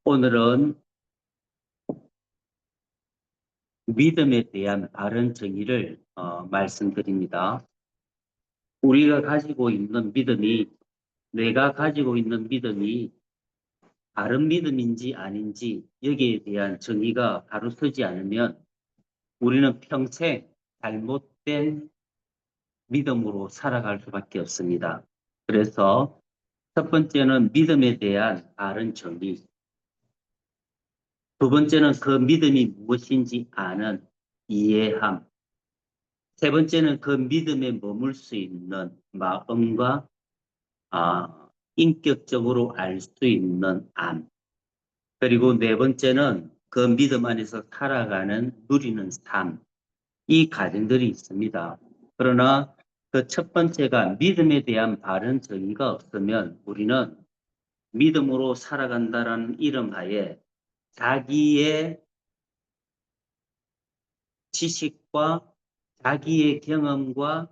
오늘은 믿음에 대한 바른 정의를 말씀드립니다. 우리가 가지고 있는 믿음이, 내가 가지고 있는 믿음이 바른 믿음인지 아닌지 여기에 대한 정의가 바로 서지 않으면 우리는 평생 잘못된 믿음으로 살아갈 수밖에 없습니다. 그래서 첫 번째는 믿음에 대한 바른 정의, 두 번째는 그 믿음이 무엇인지 아는 이해함, 세 번째는 그 믿음에 머물 수 있는 마음과 인격적으로 알 수 있는 암. 그리고 네 번째는 그 믿음 안에서 살아가는 누리는 삶. 이 과정들이 있습니다. 그러나 그 첫 번째가 믿음에 대한 바른 정의가 없으면 우리는 믿음으로 살아간다라는 이름 하에 자기의 지식과 자기의 경험과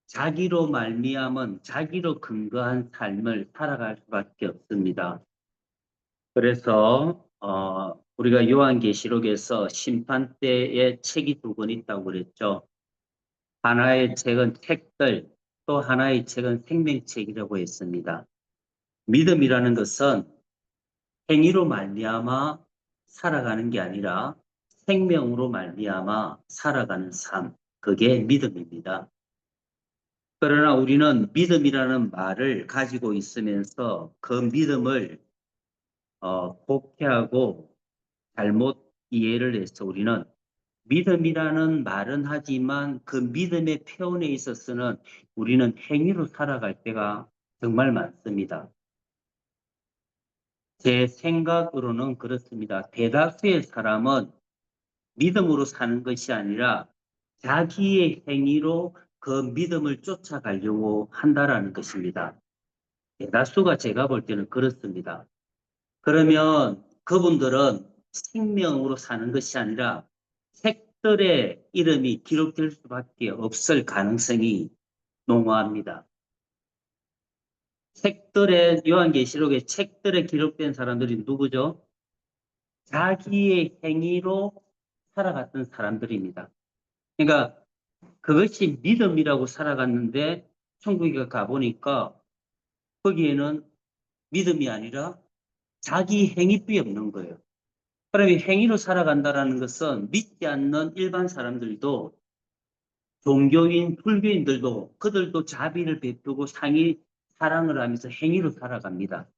자기로 말미암은 자기로 근거한 삶을 살아갈 수밖에 없습니다. 그래서 우리가 요한계시록에서 심판 때의 책이 두 권 있다고 그랬죠. 하나의 책은 책들, 또 하나의 책은 생명책이라고 했습니다. 믿음이라는 것은 행위로 말미암아 살아가는 게 아니라 생명으로 말미암아 살아가는 삶, 그게 믿음입니다. 그러나 우리는 믿음이라는 말을 가지고 있으면서 그 믿음을 곡해하고 잘못 이해를 해서 우리는 믿음이라는 말은 하지만 그 믿음의 표현에 있어서는 우리는 행위로 살아갈 때가 정말 많습니다. 제 생각으로는 그렇습니다. 대다수의 사람은 믿음으로 사는 것이 아니라 자기의 행위로 그 믿음을 쫓아가려고 한다라는 것입니다. 대다수가 제가 볼 때는 그렇습니다. 그러면 그분들은 생명으로 사는 것이 아니라 책들의 이름이 기록될 수밖에 없을 가능성이 농후합니다. 책들의 요한계시록에 책들에 기록된 사람들이 누구죠? 자기의 행위로 살아갔던 사람들입니다. 그러니까 그것이 믿음이라고 살아갔는데 천국에 가보니까 거기에는 믿음이 아니라 자기 행위뿐이 없는 거예요. 그러면 행위로 살아간다는 것은 믿지 않는 일반 사람들도 종교인, 불교인들도 그들도 자비를 베푸고 상히 사랑을 하면서 행위로 살아갑니다.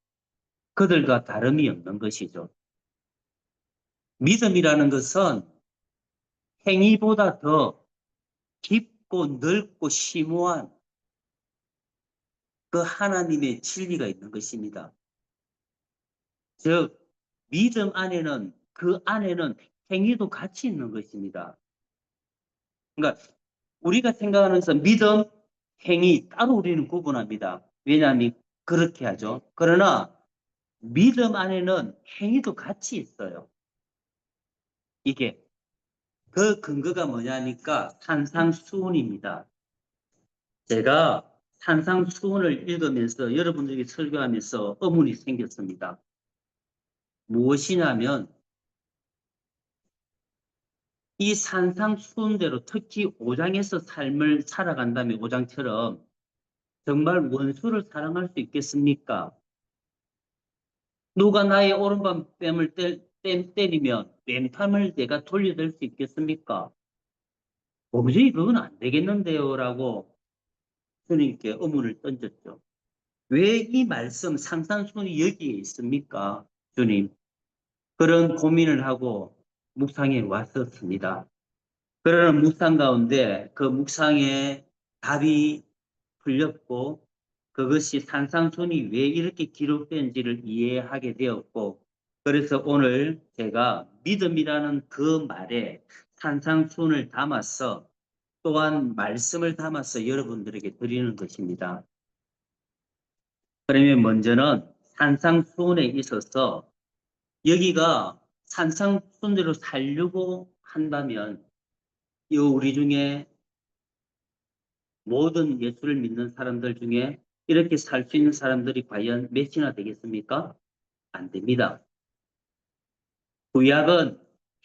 그들과 다름이 없는 것이죠. 믿음이라는 것은 행위보다 더 깊고 넓고 심오한 그 하나님의 진리가 있는 것입니다. 즉, 믿음 안에는 그 안에는 행위도 같이 있는 것입니다. 그러니까 우리가 생각하면서 믿음, 행위 따로 우리는 구분합니다. 왜냐하면 그렇게 하죠. 그러나 믿음 안에는 행위도 같이 있어요. 이게 그 근거가 뭐냐니까 산상수훈입니다. 제가 산상수훈을 읽으면서 여러분들에게 설교하면서 의문이 생겼습니다. 무엇이냐면 이 산상수훈대로 특히 5장에서 삶을 살아간다면 5장처럼 정말 원수를 사랑할 수 있겠습니까? 누가 나의 오른밤 뺨을 때리면 왼팔을 내가 돌려댈 수 있겠습니까? 도무지 그건 안 되겠는데요 라고 주님께 의문을 던졌죠. 왜 이 말씀 산상수훈이 여기에 있습니까? 주님. 그런 고민을 하고 묵상에 왔었습니다. 그러는 묵상 가운데 그 묵상에 답이 풀렸고 그것이 산상순이 왜 이렇게 기록된지를 이해하게 되었고 그래서 오늘 제가 믿음이라는 그 말에 산상순을 담아서 또한 말씀을 담아서 여러분들에게 드리는 것입니다. 그러면 먼저는 산상순에 있어서 여기가 산상순대로 살려고 한다면 이 우리 중에 모든 예수를 믿는 사람들 중에 이렇게 살 수 있는 사람들이 과연 몇이나 되겠습니까? 안 됩니다. 구약은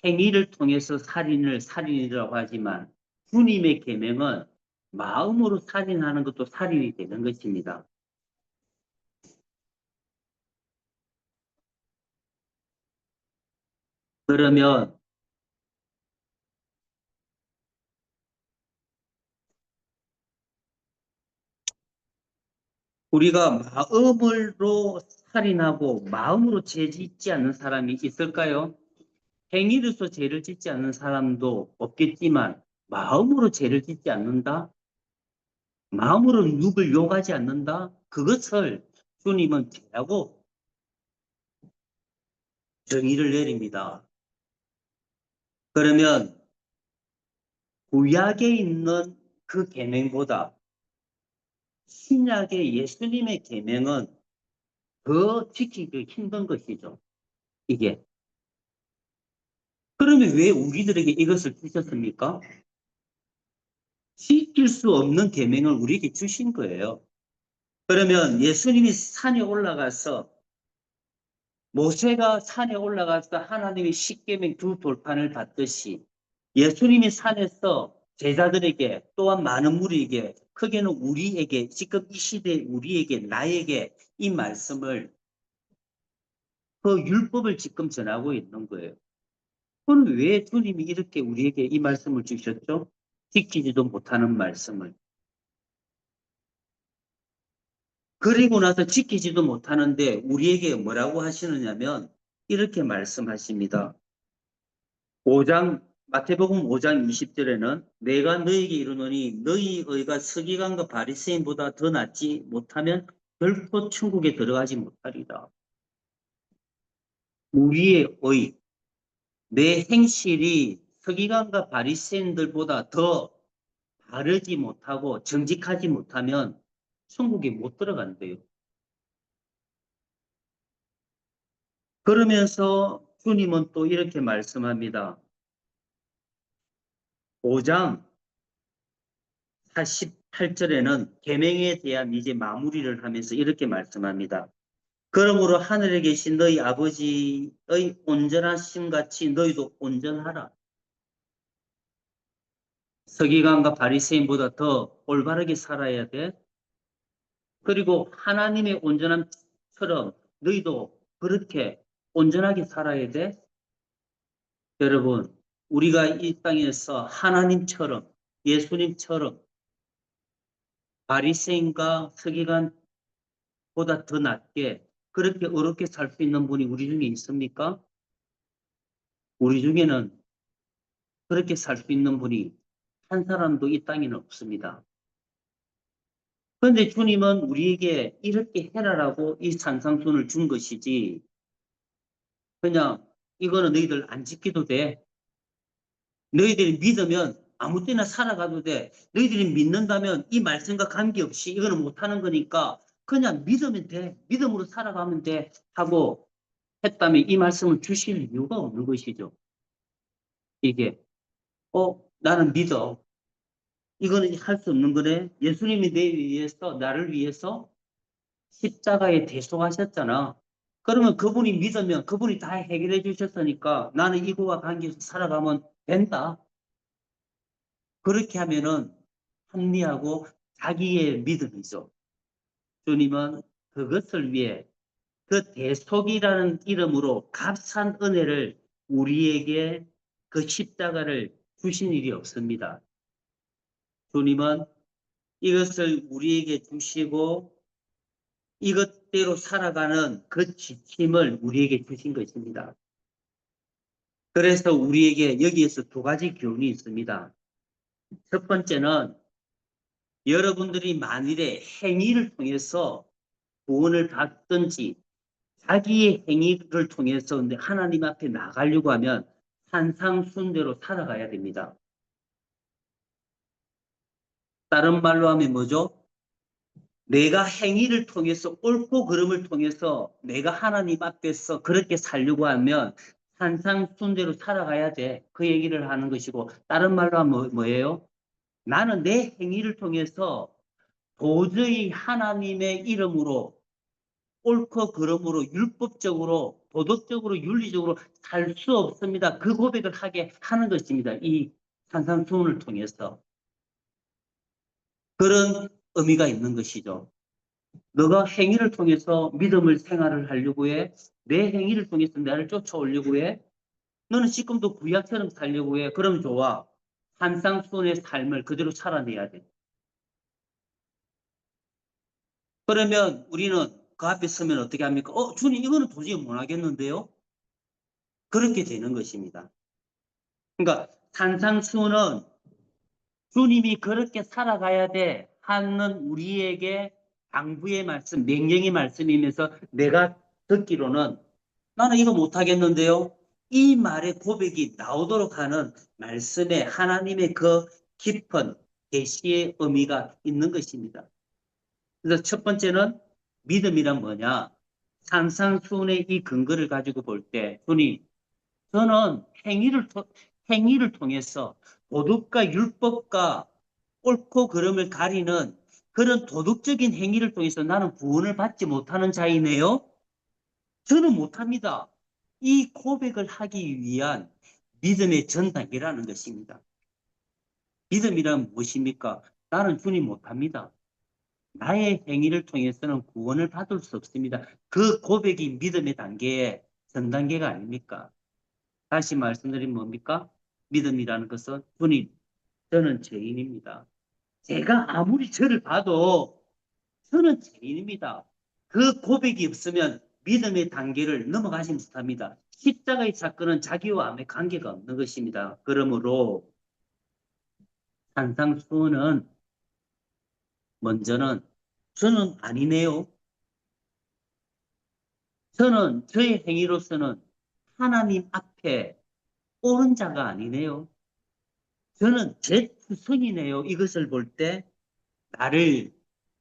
행위를 통해서 살인을 살인이라고 하지만 주님의 계명은 마음으로 살인하는 것도 살인이 되는 것입니다. 그러면 우리가 마음으로 살인하고 마음으로 죄 짓지 않는 사람이 있을까요? 행위로서 죄를 짓지 않는 사람도 없겠지만 마음으로 죄를 짓지 않는다? 마음으로 누굴 욕하지 않는다? 그것을 주님은 죄라고 정의를 내립니다. 그러면 구약에 있는 그 계명보다 신약의 예수님의 계명은 더 지키기 힘든 것이죠. 이게. 그러면 왜 우리들에게 이것을 주셨습니까? 지킬 수 없는 계명을 우리에게 주신 거예요. 그러면 예수님이 산에 올라가서 모세가 산에 올라가서 하나님의 십계명 두 돌판을 받듯이 예수님이 산에서 제자들에게 또한 많은 무리에게 크게는 우리에게 지금 이 시대에 우리에게 나에게 이 말씀을 그 율법을 지금 전하고 있는 거예요. 그럼 왜 주님이 이렇게 우리에게 이 말씀을 주셨죠? 지키지도 못하는 말씀을. 그리고 나서 지키지도 못하는데 우리에게 뭐라고 하시느냐면 이렇게 말씀하십니다. 5장 마태복음 5장 20절에는 내가 너희에게 이르노니 너희 의가 서기관과 바리새인보다 더 낫지 못하면 결코 천국에 들어가지 못하리라. 우리의 의, 내 행실이 서기관과 바리새인들보다 더 바르지 못하고 정직하지 못하면 천국에 못 들어간대요. 그러면서 주님은 또 이렇게 말씀합니다. 5장 48절에는 계명에 대한 이제 마무리를 하면서 이렇게 말씀합니다. 그러므로 하늘에 계신 너희 아버지의 온전하심 같이 너희도 온전하라. 서기관과 바리새인보다 더 올바르게 살아야 돼. 그리고 하나님의 온전함처럼 너희도 그렇게 온전하게 살아야 돼. 여러분, 우리가 이 땅에서 하나님처럼 예수님처럼 바리새인과 서기관보다 더 낫게 그렇게 어렵게 살 수 있는 분이 우리 중에 있습니까? 우리 중에는 그렇게 살 수 있는 분이 한 사람도 이 땅에는 없습니다. 그런데 주님은 우리에게 이렇게 해라라고 이 산상순을 준 것이지 그냥 이거는 너희들 안 지켜도 돼. 너희들이 믿으면 아무 때나 살아가도 돼. 너희들이 믿는다면 이 말씀과 관계없이 이거는 못하는 거니까 그냥 믿으면 돼. 믿음으로 살아가면 돼. 하고 했다면 이 말씀을 주실 이유가 없는 것이죠. 이게 나는 믿어. 이거는 할 수 없는 거네. 예수님이 내 위해서 나를 위해서 십자가에 대속하셨잖아. 그러면 그분이 믿으면 그분이 다 해결해 주셨으니까 나는 이거와 관계해서 살아가면 된다. 그렇게 하면은 합리하고 자기의 믿음이죠. 주님은 그것을 위해 그 대속이라는 이름으로 값싼 은혜를 우리에게 그 십자가를 주신 일이 없습니다. 주님은 이것을 우리에게 주시고 이것대로 살아가는 그 지침을 우리에게 주신 것입니다. 그래서 우리에게 여기에서 두 가지 교훈이 있습니다. 첫 번째는 여러분들이 만일에 행위를 통해서 구원을 받든지 자기의 행위를 통해서 하나님 앞에 나가려고 하면 산상순대로 살아가야 됩니다. 다른 말로 하면 뭐죠? 내가 행위를 통해서 옳고 그름을 통해서 내가 하나님 앞에서 그렇게 살려고 하면 산상순대로 살아가야 돼. 그 얘기를 하는 것이고 다른 말로 하면 뭐예요? 나는 내 행위를 통해서 도저히 하나님의 이름으로 옳고 그름으로 율법적으로 도덕적으로 윤리적으로 살 수 없습니다. 그 고백을 하게 하는 것입니다. 이 산상수훈을 통해서. 그런 의미가 있는 것이죠. 너가 행위를 통해서 믿음을 생활을 하려고 해. 내 행위를 통해서 나를 쫓아오려고 해. 너는 지금도 구약처럼 살려고 해. 그럼 좋아. 산상수훈의 삶을 그대로 살아내야 돼. 그러면 우리는 그 앞에 서면 어떻게 합니까? 주님, 이거는 도저히 못 하겠는데요? 그렇게 되는 것입니다. 그러니까 산상수훈은 주님이 그렇게 살아가야 돼 하는 우리에게 당부의 말씀, 명령의 말씀이면서 내가 듣기로는 나는 이거 못하겠는데요. 이 말의 고백이 나오도록 하는 말씀에 하나님의 그 깊은 계시의 의미가 있는 것입니다. 그래서 첫 번째는 믿음이란 뭐냐? 산상수훈의 이 근거를 가지고 볼 때 주님, 저는 행위를 통해서 도덕과 율법과 옳고 그름을 가리는 그런 도덕적인 행위를 통해서 나는 구원을 받지 못하는 자이네요. 저는 못합니다. 이 고백을 하기 위한 믿음의 전 단계라는 것입니다. 믿음이란 무엇입니까? 나는 주님 못합니다. 나의 행위를 통해서는 구원을 받을 수 없습니다. 그 고백이 믿음의 단계의 전 단계가 아닙니까? 다시 말씀드리면 뭡니까? 믿음이라는 것은 주님, 저는 죄인입니다. 제가 아무리 저를 봐도 저는 죄인입니다. 그 고백이 없으면 믿음의 단계를 넘어가지 못합니다. 십자가의 사건은 자기와 아무 관계가 없는 것입니다. 그러므로 산상수훈은 먼저는 저는 아니네요. 저는 저의 행위로서는 하나님 앞에 옳은 자가 아니네요. 저는 제 투성이네요. 이것을 볼 때 나를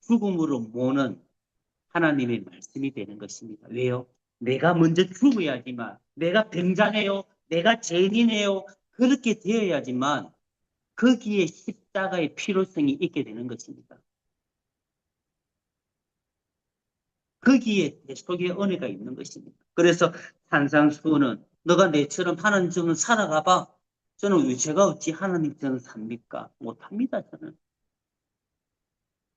죽음으로 모는 하나님의 말씀이 되는 것입니다. 왜요? 내가 먼저 죽어야지만, 내가 병자네요, 내가 죄인이네요, 그렇게 되어야지만 거기에 십자가의 필요성이 있게 되는 것입니다. 거기에 대속의 은혜가 있는 것입니다. 그래서 산상수훈은 너가 내처럼 하나님처럼 살아가봐. 저는 왜 제가 어찌 하나님처럼 삽니까? 못합니다. 저는.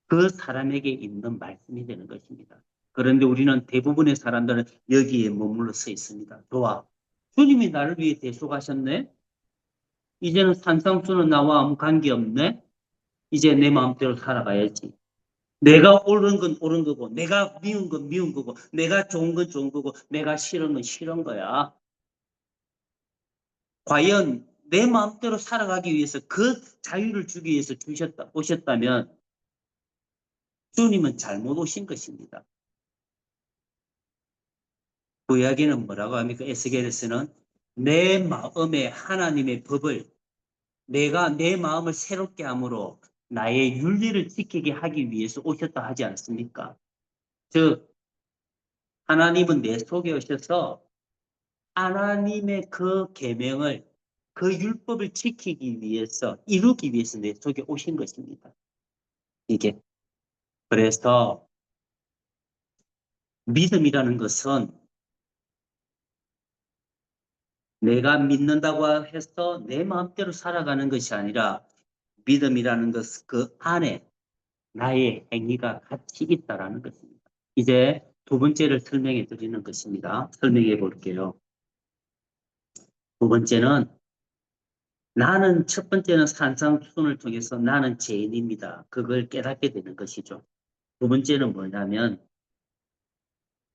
그 사람에게 있는 말씀이 되는 것입니다. 그런데 우리는 대부분의 사람들은 여기에 머물러 서 있습니다. 좋아. 주님이 나를 위해 대속하셨네? 이제는 산상수는 나와 아무 관계없네? 이제 내 마음대로 살아가야지. 내가 옳은 건 옳은 거고, 내가 미운 건 미운 거고, 내가 좋은 건 좋은 거고, 내가 싫은 건 싫은 거야. 과연 내 마음대로 살아가기 위해서 그 자유를 주기 위해서 오셨다면 주님은 잘못 오신 것입니다. 구약에는 뭐라고 합니까? 에스겔에서는 내 마음에 하나님의 법을 내가 내 마음을 새롭게 함으로 나의 윤리를 지키게 하기 위해서 오셨다 하지 않습니까? 즉 하나님은 내 속에 오셔서 하나님의 그 계명을 그 율법을 지키기 위해서 이루기 위해서 내 속에 오신 것입니다. 이게 그래서 믿음이라는 것은 내가 믿는다고 해서 내 마음대로 살아가는 것이 아니라 믿음이라는 것 그 안에 나의 행위가 같이 있다라는 것입니다. 이제 두 번째를 설명해 드리는 것입니다. 설명해 볼게요. 두 번째는 나는 첫 번째는 산상수훈을 통해서 나는 죄인입니다. 그걸 깨닫게 되는 것이죠. 두 번째는 뭐냐면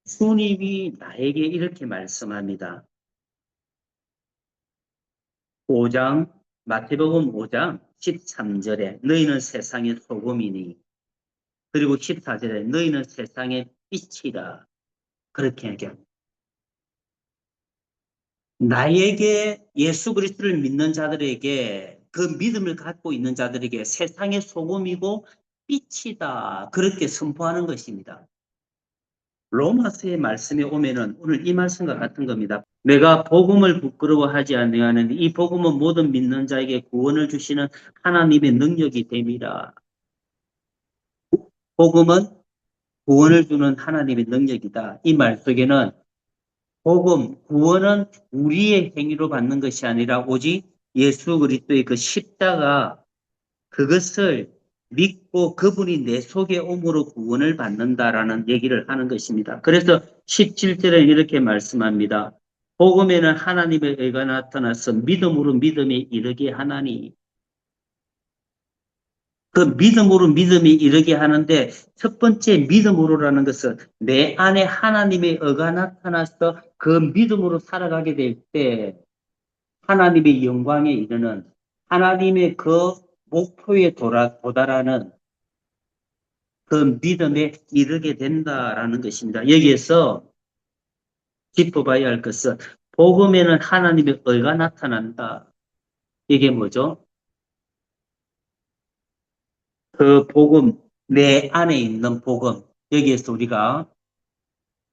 주님이 나에게 이렇게 말씀합니다. 5장 마태복음 5장 13절에 너희는 세상의 소금이니 그리고 14절에 너희는 세상의 빛이라 그렇게 얘기합니다. 나에게 예수 그리스도를 믿는 자들에게 그 믿음을 갖고 있는 자들에게 세상의 소금이고 빛이다 그렇게 선포하는 것입니다. 로마서의 말씀에 오면은 오늘 이 말씀과 같은 겁니다. 내가 복음을 부끄러워하지 아니하는 이 복음은 모든 믿는 자에게 구원을 주시는 하나님의 능력이 됨이라. 복음은 구원을 주는 하나님의 능력이다. 이 말 속에는 복음, 구원은 우리의 행위로 받는 것이 아니라 오직 예수 그리스도의 그 십자가 그것을 믿고 그분이 내 속에 옴으로 구원을 받는다라는 얘기를 하는 것입니다. 그래서 17절에 이렇게 말씀합니다. 복음에는 하나님의 의가 나타나서 믿음으로 믿음에 이르게 하나니 그 믿음으로 믿음이 이르게 하는데 첫 번째 믿음으로라는 것은 내 안에 하나님의 의가 나타나서 그 믿음으로 살아가게 될 때 하나님의 영광에 이르는 하나님의 그 목표에 도달하는 그 믿음에 이르게 된다라는 것입니다. 여기에서 짚어봐야 할 것은 복음에는 하나님의 의가 나타난다. 이게 뭐죠? 그 복음, 내 안에 있는 복음. 여기에서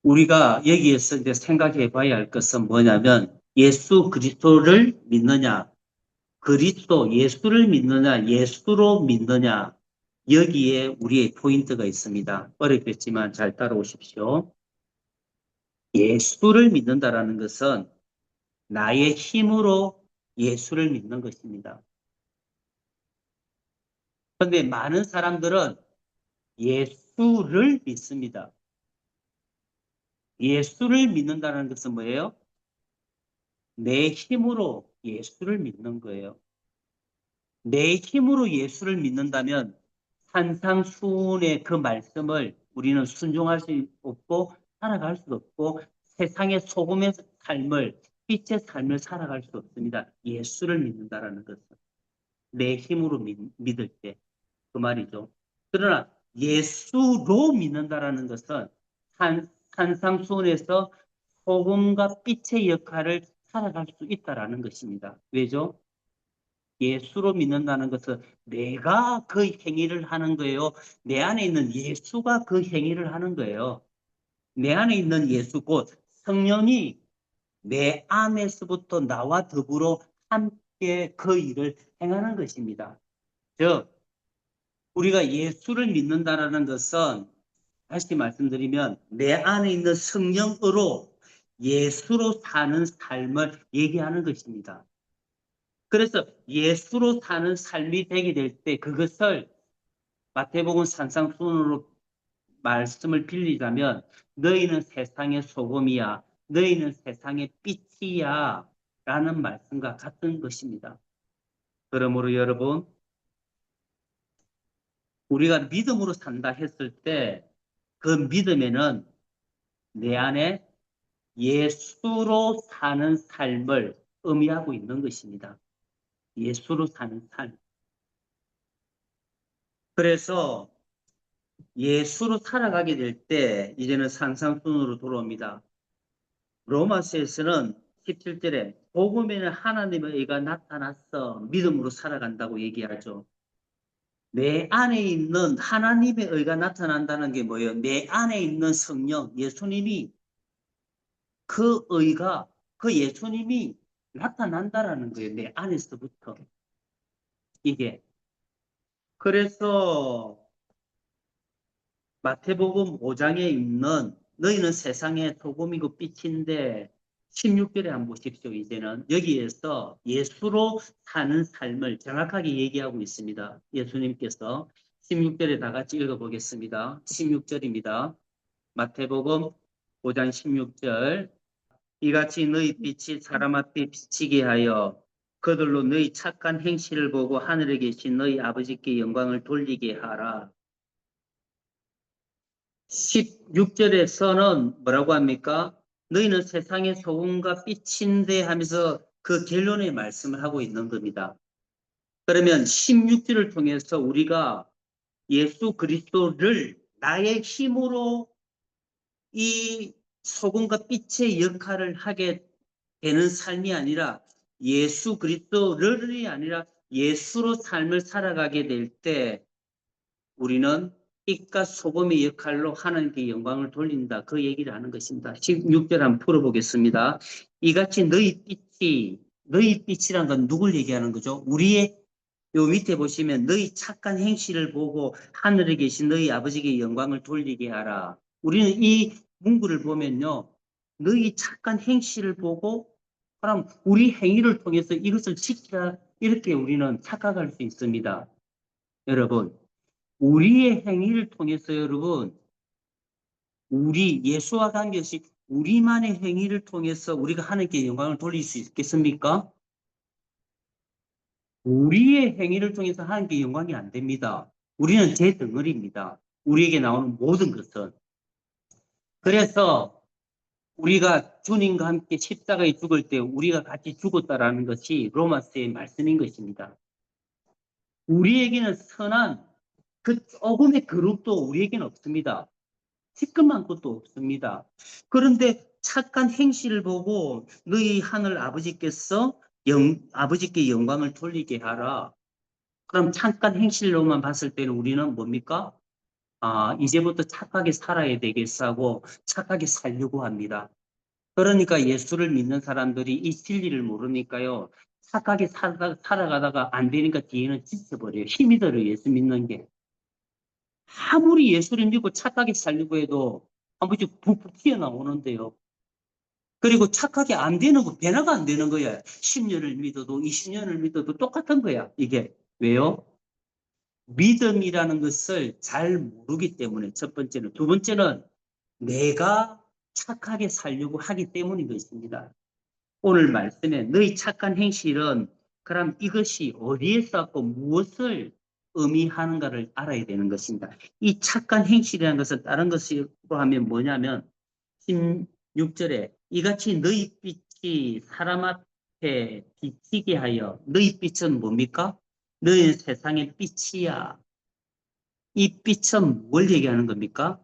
우리가 여기에서 이제 생각해 봐야 할 것은 뭐냐면 예수 그리스도를 믿느냐, 그리스도 예수를 믿느냐, 예수로 믿느냐. 여기에 우리의 포인트가 있습니다. 어렵겠지만 잘 따라오십시오. 예수를 믿는다라는 것은 나의 힘으로 예수를 믿는 것입니다. 그런데 많은 사람들은 예수를 믿습니다. 예수를 믿는다는 것은 뭐예요? 내 힘으로 예수를 믿는 거예요. 내 힘으로 예수를 믿는다면 산상수훈의 그 말씀을 우리는 순종할 수 없고 살아갈 수 없고 세상의 소금의 삶을 빛의 삶을 살아갈 수 없습니다. 예수를 믿는다라는 것은 내 힘으로 믿을 때 그 말이죠. 그러나 예수로 믿는다라는 것은 산상수훈에서 소금과 빛의 역할을 살아갈 수 있다라는 것입니다. 왜죠? 예수로 믿는다는 것은 내가 그 행위를 하는 거예요. 내 안에 있는 예수가 그 행위를 하는 거예요. 내 안에 있는 예수 곧 성령이 내 안에서부터 나와 더불어 함께 그 일을 행하는 것입니다. 즉 우리가 예수를 믿는다는 것은 다시 말씀드리면 내 안에 있는 성령으로 예수로 사는 삶을 얘기하는 것입니다. 그래서 예수로 사는 삶이 되게 될 때 그것을 마태복음 산상수훈으로 말씀을 빌리자면 너희는 세상의 소금이야. 너희는 세상의 빛이야. 라는 말씀과 같은 것입니다. 그러므로 여러분 우리가 믿음으로 산다 했을 때 그 믿음에는 내 안에 예수로 사는 삶을 의미하고 있는 것입니다. 예수로 사는 삶. 그래서 예수로 살아가게 될 때 이제는 산상순으로 돌아옵니다. 로마서에서는 17절에 복음에는 하나님의 의가 나타났어 믿음으로 살아간다고 얘기하죠. 내 안에 있는 하나님의 의가 나타난다는 게 뭐예요? 내 안에 있는 성령, 예수님이 그 의가 그 예수님이 나타난다라는 거예요. 내 안에서부터. 이게. 그래서 마태복음 5장에 있는 너희는 세상의 소금이고 빛인데 16절에 한번 보십시오. 이제는 여기에서 예수로 사는 삶을 정확하게 얘기하고 있습니다. 예수님께서 16절에 다 같이 읽어보겠습니다. 16절입니다. 마태복음 5장 16절 이같이 너희 빛이 사람 앞에 비치게 하여 그들로 너희 착한 행실을 보고 하늘에 계신 너희 아버지께 영광을 돌리게 하라. 16절에서는 뭐라고 합니까? 너희는 세상의 소금과 빛인데 하면서 그 결론의 말씀을 하고 있는 겁니다. 그러면 16절을 통해서 우리가 예수 그리스도를 나의 힘으로 이 소금과 빛의 역할을 하게 되는 삶이 아니라 예수 그리스도를 아니라 예수로 삶을 살아가게 될 때 우리는 빛과 소금의 역할로 하나님께 영광을 돌린다. 그 얘기를 하는 것입니다. 16절 한번 풀어보겠습니다. 이같이 너희 빛이란 건 누굴 얘기하는 거죠? 우리의 요 밑에 보시면 너희 착한 행실을 보고 하늘에 계신 너희 아버지께 영광을 돌리게 하라. 우리는 이 문구를 보면요. 너희 착한 행실을 보고 그럼 우리 행위를 통해서 이것을 지키라 이렇게 우리는 착각할 수 있습니다. 여러분, 우리의 행위를 통해서 여러분 우리 예수와 관계없이 우리만의 행위를 통해서 우리가 하나님께 영광을 돌릴 수 있겠습니까? 우리의 행위를 통해서 하나님께 영광이 안 됩니다. 우리는 제 덩어리입니다. 우리에게 나오는 모든 것은. 그래서 우리가 주님과 함께 십자가에 죽을 때 우리가 같이 죽었다라는 것이 로마서의 말씀인 것입니다. 우리에게는 선한 그 조금의 그룹도 우리에게는 없습니다. 티끌만 것도 없습니다. 그런데 착한 행실을 보고 너희 하늘 아버지께서 아버지께 영광을 돌리게 하라. 그럼 착한 행실로만 봤을 때는 우리는 뭡니까? 이제부터 착하게 살아야 되겠어 하고 착하게 살려고 합니다. 그러니까 예수를 믿는 사람들이 이 진리를 모르니까요. 착하게 살아가다가 안 되니까 뒤에는 지쳐버려요. 힘이 들어요. 예수 믿는 게. 아무리 예수를 믿고 착하게 살려고 해도 한 번씩 푹푹 튀어나오는데요. 그리고 착하게 안 되는 거, 변화가 안 되는 거야. 10년을 믿어도 20년을 믿어도 똑같은 거야. 이게. 왜요? 믿음이라는 것을 잘 모르기 때문에 첫 번째는. 두 번째는 내가 착하게 살려고 하기 때문인 것입니다. 오늘 말씀에 너희 착한 행실은 그럼 이것이 어디에서 왔고 무엇을 의미하는가를 알아야 되는 것입니다. 이 착한 행실이라는 것은 다른 것으로 하면 뭐냐면 16절에 이같이 너희 빛이 사람 앞에 비치게 하여 너희 빛은 뭡니까? 너희 세상의 빛이야. 이 빛은 뭘 얘기하는 겁니까?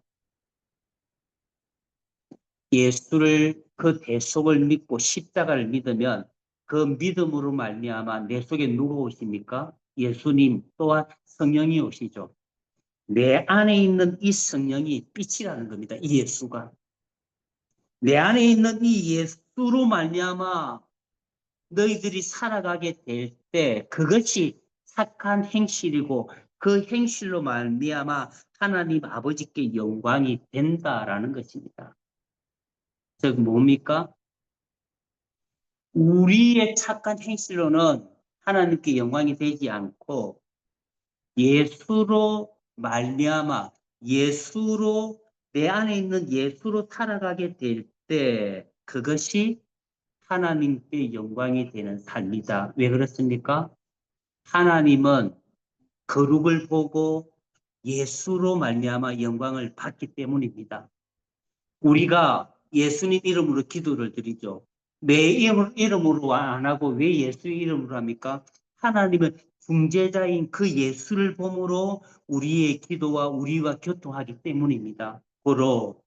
예수를 그 대속을 믿고 십자가를 믿으면 그 믿음으로 말미암아 내 속에 누가 오십니까? 예수님 또한 성령이 오시죠. 내 안에 있는 이 성령이 빛이라는 겁니다. 이 예수가 내 안에 있는 이 예수로 말미암아 너희들이 살아가게 될 때 그것이 착한 행실이고 그 행실로 말미암아 하나님 아버지께 영광이 된다라는 것입니다. 즉 뭡니까? 우리의 착한 행실로는 하나님께 영광이 되지 않고 예수로 말미암아 예수로 내 안에 있는 예수로 살아가게 될 때 그것이 하나님께 영광이 되는 삶이다. 왜 그렇습니까? 하나님은 거룩을 보고 예수로 말미암아 영광을 받기 때문입니다. 우리가 예수님 이름으로 기도를 드리죠. 내 이름으로 안 하고 왜 예수 이름으로 합니까? 하나님은 중재자인 그 예수를 보므로 우리의 기도와 우리와 교통하기 때문입니다. 고로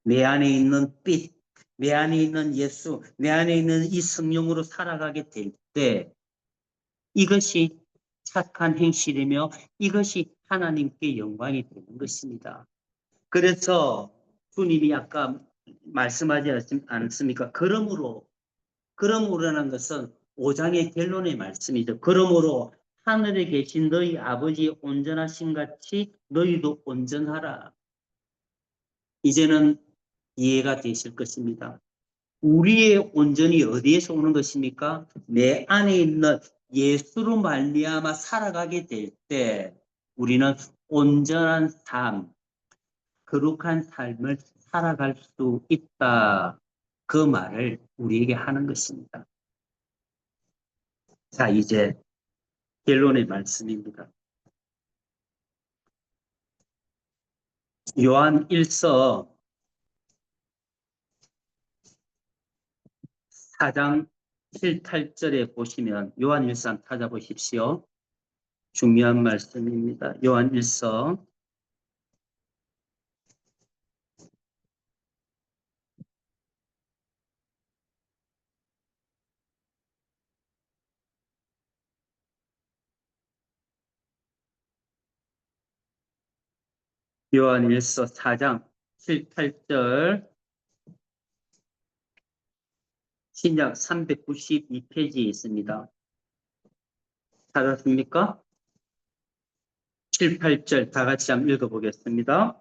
내 안에 있는 빛, 내 안에 있는 예수, 내 안에 있는 이 성령으로 살아가게 될 때 이것이 착한 행실이며 이것이 하나님께 영광이 되는 것입니다. 그래서 주님이 아까 말씀하지 않습니까? 그러므로라는 것은 5장의 결론의 말씀이죠. 그러므로 하늘에 계신 너희 아버지 온전하신 같이 너희도 온전하라. 이제는 이해가 되실 것입니다. 우리의 온전이 어디에서 오는 것입니까? 내 안에 있는 예수로 말미암아 살아가게 될 때 우리는 온전한 삶, 거룩한 삶을 살아갈 수 있다. 그 말을 우리에게 하는 것입니다. 자, 이제 결론의 말씀입니다. 요한 1서 4장 7, 8절에 보시면 요한 1서 찾아보십시오. 중요한 말씀입니다. 요한 1서 요한 1서 4장 7, 8절 신약 392페이지에 있습니다. 찾았습니까? 7, 8절 다 같이 한번 읽어보겠습니다.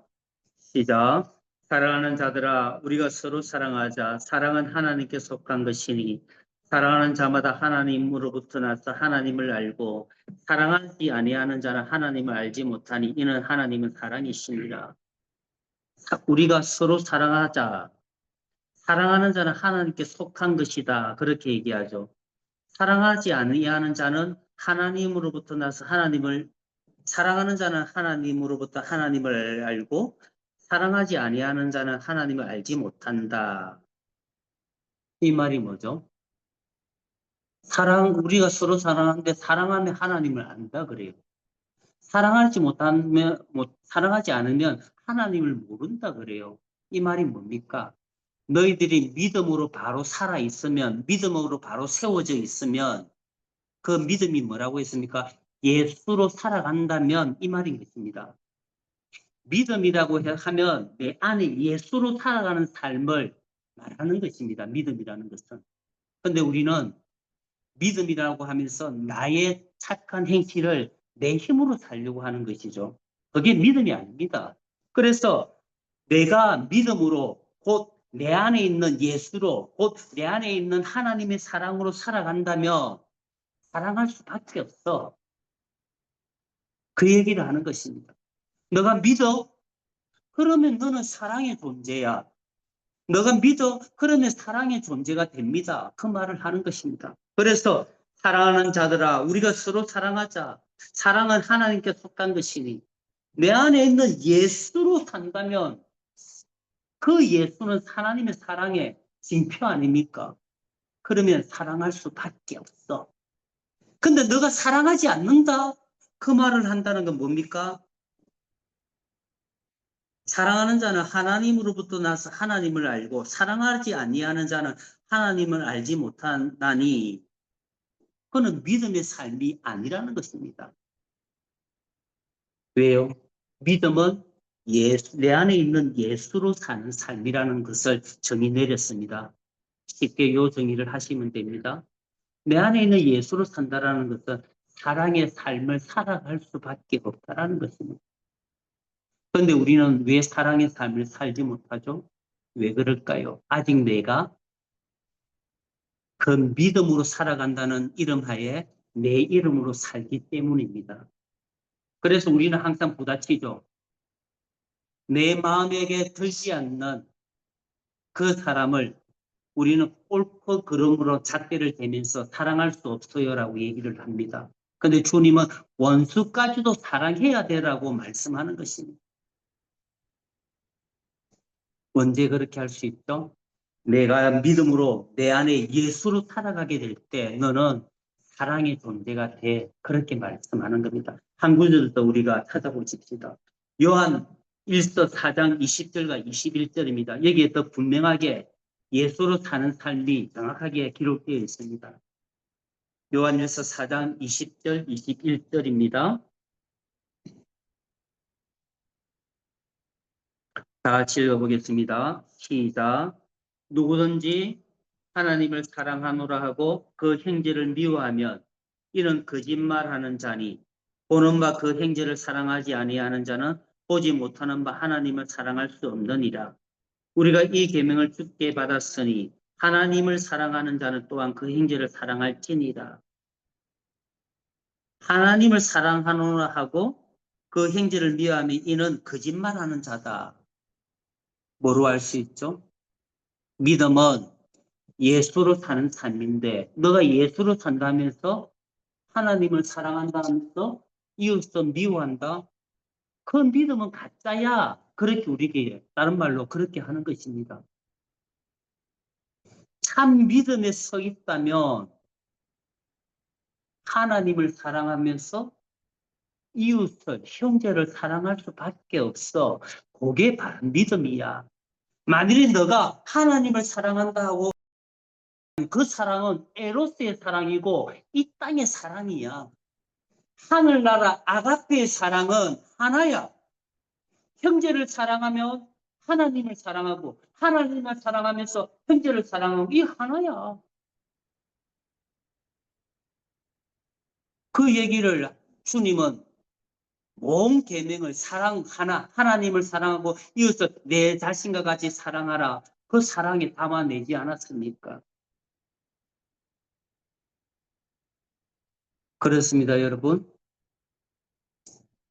시작. 사랑하는 자들아, 우리가 서로 사랑하자. 사랑은 하나님께 속한 것이니 사랑하는 자마다 하나님으로부터 나서 하나님을 알고 사랑하지 아니하는 자는 하나님을 알지 못하니 이는 하나님은 사랑이시니라. 우리가 서로 사랑하자. 사랑하는 자는 하나님께 속한 것이다. 그렇게 얘기하죠. 사랑하지 아니하는 자는 하나님으로부터 나서 하나님을 사랑하는 자는 하나님으로부터 하나님을 알고 사랑하지 아니하는 자는 하나님을 알지 못한다. 이 말이 뭐죠? 우리가 서로 사랑하는데 사랑하면 하나님을 안다 그래요. 사랑하지 않으면 하나님을 모른다 그래요. 이 말이 뭡니까? 너희들이 믿음으로 바로 살아 있으면, 믿음으로 바로 세워져 있으면 그 믿음이 뭐라고 했습니까? 예수로 살아간다면 이 말인 것입니다. 믿음이라고 하면 내 안에 예수로 살아가는 삶을 말하는 것입니다. 믿음이라는 것은. 그런데 우리는 믿음이라고 하면서 나의 착한 행실을 내 힘으로 살려고 하는 것이죠. 그게 믿음이 아닙니다. 그래서 내가 믿음으로 곧 내 안에 있는 예수로 곧 내 안에 있는 하나님의 사랑으로 살아간다면 사랑할 수밖에 없어. 그 얘기를 하는 것입니다. 너가 믿어? 그러면 너는 사랑의 존재야. 너가 믿어? 그러면 사랑의 존재가 됩니다. 그 말을 하는 것입니다. 그래서 사랑하는 자들아, 우리가 서로 사랑하자. 사랑은 하나님께 속한 것이니 내 안에 있는 예수로 산다면 그 예수는 하나님의 사랑의 징표 아닙니까? 그러면 사랑할 수밖에 없어. 근데 너가 사랑하지 않는다? 그 말을 한다는 건 뭡니까? 사랑하는 자는 하나님으로부터 나서 하나님을 알고 사랑하지 아니하는 자는 하나님을 알지 못하나니 그는 믿음의 삶이 아니라는 것입니다. 왜요? 믿음은 내 안에 있는 예수로 사는 삶이라는 것을 정의 내렸습니다. 쉽게 요 정의를 하시면 됩니다. 내 안에 있는 예수로 산다라는 것은 사랑의 삶을 살아갈 수밖에 없다라는 것입니다. 그런데 우리는 왜 사랑의 삶을 살지 못하죠? 왜 그럴까요? 아직 내가 그 믿음으로 살아간다는 이름하에 내 이름으로 살기 때문입니다. 그래서 우리는 항상 부딪히죠. 내 마음에게 들지 않는 그 사람을 우리는 옳고 그름으로 잣대를 대면서 사랑할 수 없어요라고 얘기를 합니다. 그런데 주님은 원수까지도 사랑해야 되라고 말씀하는 것입니다. 언제 그렇게 할 수 있죠? 내가 믿음으로 내 안에 예수로 살아가게 될 때 너는 사랑의 존재가 돼. 그렇게 말씀하는 겁니다. 한 구절 더 우리가 찾아보십시다. 요한 1서 4장 20절과 21절입니다. 여기에 더 분명하게 예수로 사는 삶이 정확하게 기록되어 있습니다. 요한 1서 4장 20절, 21절입니다. 다 같이 읽어보겠습니다. 시작. 누구든지 하나님을 사랑하노라 하고 그 행제를 미워하면 이는 거짓말하는 자니 보는 바 그 행제를 사랑하지 아니하는 자는 보지 못하는 바 하나님을 사랑할 수 없느니라. 우리가 이 계명을 주께 받았으니 하나님을 사랑하는 자는 또한 그 행제를 사랑할지니라. 하나님을 사랑하노라 하고 그 행제를 미워하면 이는 거짓말하는 자다. 뭐로 알 수 있죠? 믿음은 예수로 사는 삶인데 너가 예수로 산다면서 하나님을 사랑한다면서 이웃을 미워한다? 그 믿음은 가짜야. 그렇게 우리에게 다른 말로 그렇게 하는 것입니다. 참 믿음에 서 있다면 하나님을 사랑하면서 이웃을 형제를 사랑할 수밖에 없어. 그게 바로 믿음이야. 만일에 너가 하나님을 사랑한다 하고 그 사랑은 에로스의 사랑이고 이 땅의 사랑이야. 하늘나라 아가페의 사랑은 하나야. 형제를 사랑하면 하나님을 사랑하고 하나님을 사랑하면서 형제를 사랑하고 이 하나야. 그 얘기를 주님은 온 계명을 사랑 하나, 하나님을 사랑하고 이웃을 내 자신과 같이 사랑하라. 그 사랑에 담아내지 않았습니까? 그렇습니다, 여러분.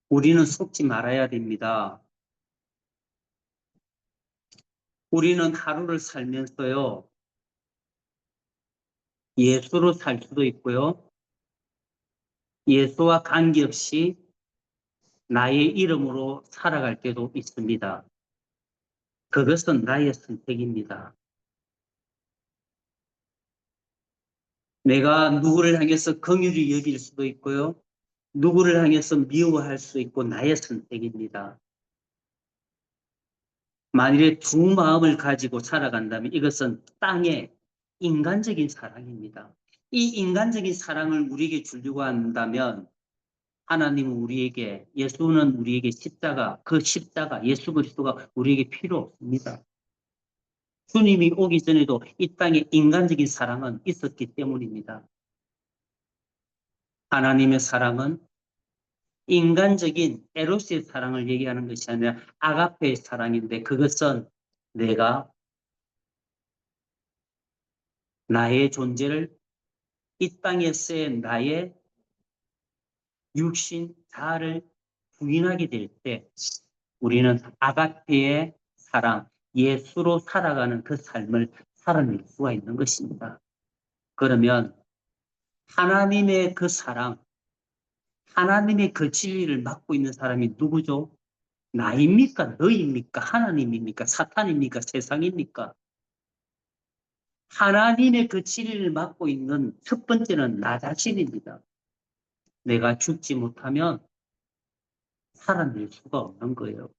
우리는 속지 말아야 됩니다. 우리는 하루를 살면서요, 예수로 살 수도 있고요, 예수와 관계없이 나의 이름으로 살아갈 때도 있습니다. 그것은 나의 선택입니다. 내가 누구를 향해서 긍휼히 여길 수도 있고요, 누구를 향해서 미워할 수 있고 나의 선택입니다. 만일에 두 마음을 가지고 살아간다면 이것은 땅의 인간적인 사랑입니다. 이 인간적인 사랑을 우리에게 주려고 한다면 하나님은 우리에게, 예수는 우리에게 십자가, 그 십자가, 예수 그리스도가 우리에게 필요 없습니다. 주님이 오기 전에도 이 땅에 인간적인 사랑은 있었기 때문입니다. 하나님의 사랑은 인간적인 에로스의 사랑을 얘기하는 것이 아니라 아가페의 사랑인데 그것은 내가 나의 존재를 이 땅에서의 나의 육신 자아를 부인하게 될 때 우리는 아가페의 사랑, 예수로 살아가는 그 삶을 살아낼 수가 있는 것입니다. 그러면 하나님의 그 사랑, 하나님의 그 진리를 맡고 있는 사람이 누구죠? 나입니까? 너입니까? 하나님입니까? 사탄입니까? 세상입니까? 하나님의 그 진리를 맡고 있는 첫 번째는 나 자신입니다. 내가 죽지 못하면 살아낼 수가 없는 거예요.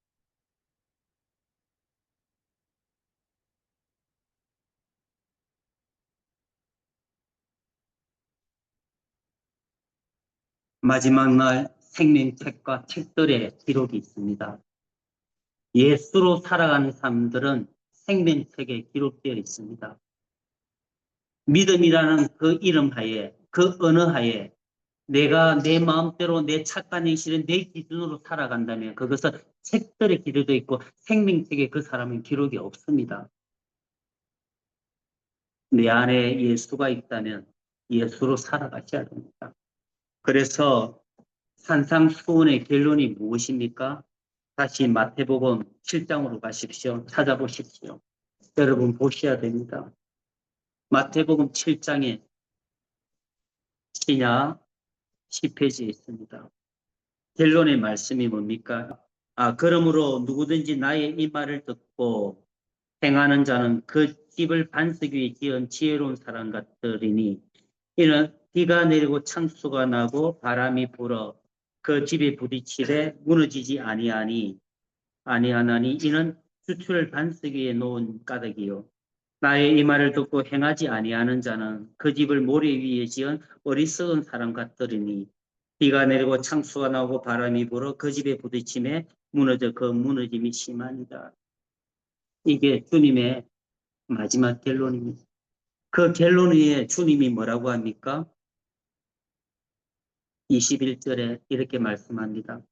마지막 날 생명책과 책들의 기록이 있습니다. 예수로 살아가는 사람들은 생명책에 기록되어 있습니다. 믿음이라는 그 이름 하에, 그 언어 하에 내가 내 마음대로 내 착한 행실을 내 기준으로 살아간다면 그것은 책들에 기록되어 있고 생명책에 그 사람은 기록이 없습니다. 내 안에 예수가 있다면 예수로 살아가셔야 됩니다. 그래서 산상수훈의 결론이 무엇입니까? 다시 마태복음 7장으로 가십시오. 찾아보십시오. 여러분 보셔야 됩니다. 마태복음 7장에 신약 10페이지에 있습니다. 결론의 말씀이 뭡니까? 그러므로 누구든지 나의 이 말을 듣고 행하는 자는 그 집을 반석 위에 지은 지혜로운 사람 같으리니 이는 비가 내리고 창수가 나고 바람이 불어 그 집에 부딪히되 무너지지 아니하나니 이는 주추를 반석 위에 놓은 까닭이요. 나의 이 말을 듣고 행하지 아니하는 자는 그 집을 모래 위에 지은 어리석은 사람 같으리니 비가 내리고 창수가 나고 바람이 불어 그 집에 부딪힘에 무너져 그 무너짐이 심하니라. 이게 주님의 마지막 결론입니다. 그 결론 위에 주님이 뭐라고 합니까? 21절에 이렇게 말씀합니다.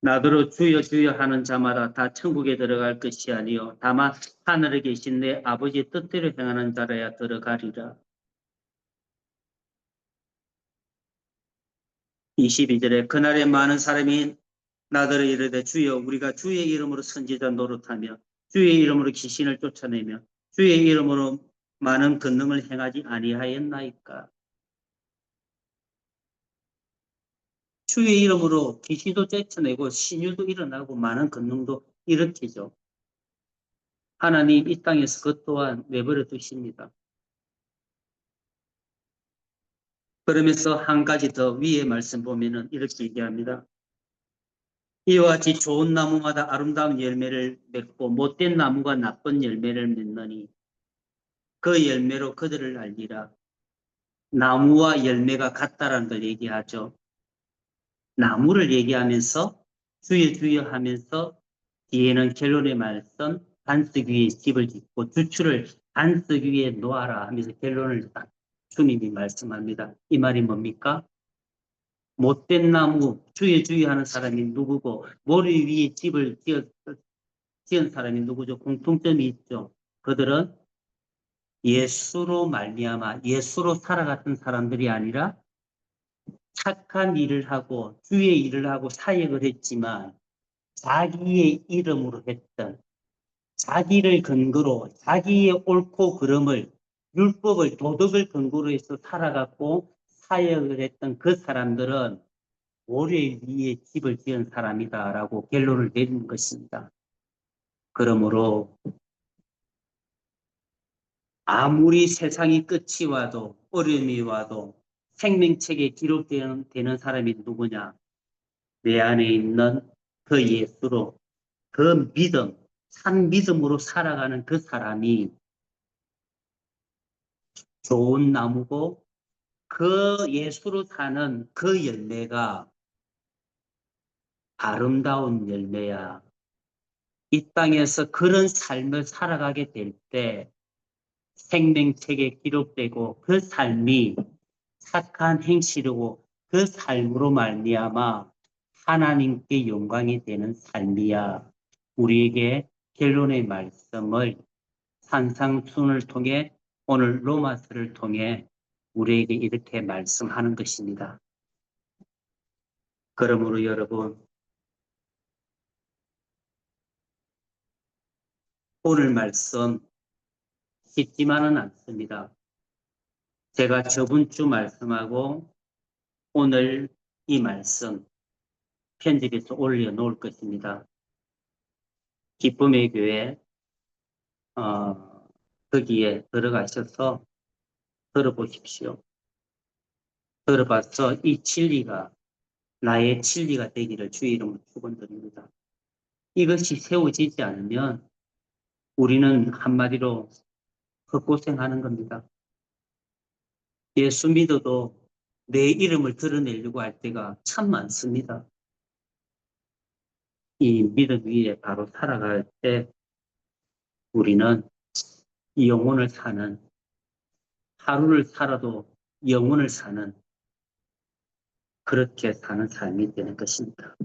나더러 주여 주여 하는 자마다 다 천국에 들어갈 것이 아니요 다만 하늘에 계신 내 아버지의 뜻대로 행하는 자라야 들어가리라. 22절에 그날에 많은 사람이 나더러 이르되 주여 우리가 주의 이름으로 선지자 노릇하며 주의 이름으로 귀신을 쫓아내며 주의 이름으로 많은 권능을 행하지 아니하였나이까. 주의 이름으로 귀신도 쫓아내고 신유도 일어나고 많은 권능도 일으키죠. 하나님 이 땅에서 그것 또한 내버려 두십니다. 그러면서 한 가지 더 위에 말씀 보면은 이렇게 얘기합니다. 이와 같이 좋은 나무마다 아름다운 열매를 맺고 못된 나무가 나쁜 열매를 맺느니 그 열매로 그들을 알리라. 나무와 열매가 같다라는 걸 얘기하죠. 나무를 얘기하면서 주여 주여 하면서 뒤에는 결론의 말씀 반석 위에 집을 짓고 주추를 반석 위에 놓아라 하면서 결론을 딱 주님이 말씀합니다. 이 말이 뭡니까? 못된 나무 주에 주의하는 사람이 누구고 머리 위에 집을 지은 사람이 누구죠? 공통점이 있죠. 그들은 예수로 말미암아 예수로 살아갔던 사람들이 아니라 착한 일을 하고 주의 일을 하고 사역을 했지만 자기의 이름으로 했던 자기를 근거로 자기의 옳고 그름을 율법을 도덕을 근거로 해서 살아갔고 사역을 했던 그 사람들은 모래 위에 집을 지은 사람이다라고 결론을 내린 것입니다. 그러므로 아무리 세상이 끝이 와도 어려움이 와도 생명책에 기록되는 사람이 누구냐? 내 안에 있는 그 예수로 그 믿음, 산 믿음으로 살아가는 그 사람이 좋은 나무고 그 예수로 사는 그 열매가 아름다운 열매야. 이 땅에서 그런 삶을 살아가게 될 때 생명책에 기록되고 그 삶이 착한 행실이고 그 삶으로 말미암아 하나님께 영광이 되는 삶이야. 우리에게 결론의 말씀을 산상순을 통해 오늘 로마서를 통해 우리에게 이렇게 말씀하는 것입니다. 그러므로 여러분 오늘 말씀 쉽지만은 않습니다. 제가 저번 주 말씀하고 오늘 이 말씀 편집해서 올려놓을 것입니다. 기쁨의 교회 거기에 들어가셔서 들어보십시오. 들어봐서 이 진리가 나의 진리가 되기를 주의 이름으로 축원드립니다. 이것이 세워지지 않으면 우리는 한마디로 헛고생하는 겁니다. 예수 믿어도 내 이름을 드러내려고 할 때가 참 많습니다. 이 믿음 위에 바로 살아갈 때 우리는 영혼을 사는, 하루를 살아도 영혼을 사는, 그렇게 사는 삶이 되는 것입니다.